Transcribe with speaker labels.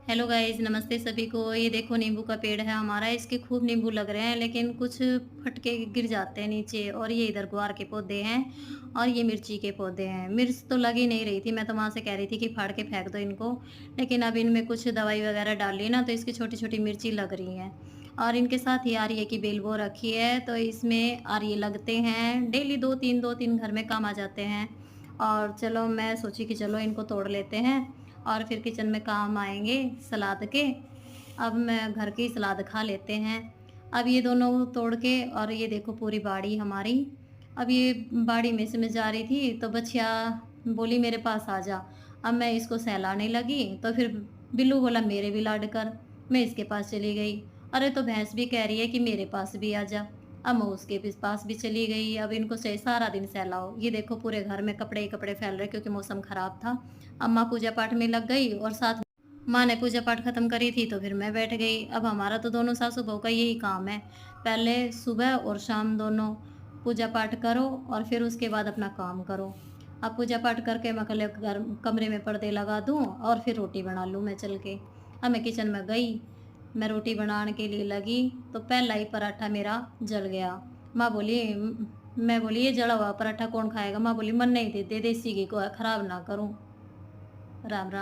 Speaker 1: Hello guys, नमस्ते सभी को। ये देखो नींबू का पेड़ है हमारा। इसके खूब नींबू लग रहे हैं, लेकिन कुछ फट के गिर जाते हैं नीचे। और ये इधर गुआर के पौधे हैं और ये मिर्ची के पौधे हैं। मिर्च तो लग ही नहीं रही थी, मैं तो वहाँ से कह रही थी कि फाड़ के फेंक दो इनको, लेकिन अब इनमें कुछ दवाई वगैरह डाली ना, तो इसकी छोटी-छोटी मिर्ची लग रही हैं। और इनके साथ ही आर्य की बेल बो रखी है, तो इसमें आर्य लगते हैं। डेली 2-3 घर में काम आ जाते हैं। और चलो मैं सोची कि चलो इनको तोड़ लेते हैं और फिर किचन में काम आएँगे सलाद के। अब मैं घर की सलाद खा लेते हैं। अब ये दोनों तोड़ के, और ये देखो पूरी बाड़ी हमारी। अब ये बाड़ी में से मैं जा रही थी तो बछिया बोली मेरे पास आ जा। अब मैं इसको सहलाने लगी तो फिर बिल्लू बोला मेरे भी लाड कर। मैं इसके पास चली गई। अरे तो भैंस भी कह रही है कि मेरे पास भी आ जा। अब मैं उसके भी पास भी चली गई। अब इनको से सारा दिन सहलाओ। ये देखो पूरे घर में कपड़े ही कपड़े फैल रहे क्योंकि मौसम खराब था। अम्मा पूजा पाठ में लग गई और साथ माँ ने पूजा पाठ खत्म करी थी तो फिर मैं बैठ गई। अब हमारा तो दोनों सासू बहू का यही काम है। पहले सुबह और शाम दोनों पूजा पाठ करो और फिर उसके बाद अपना काम करो। अब पूजा पाठ करके मैं कल घर कमरे में पर्दे लगा दूँ और फिर रोटी बना लूँ मैं चल के। अब मैं किचन में गई, मैं रोटी बनाने के लिए लगी तो पहला ही पराठा मेरा जल गया। माँ बोली मैं बोली ये जला हुआ पराठा कौन खाएगा? माँ बोली मन नहीं, दे दे देसी घी को है, खराब ना करूँ। राम राम।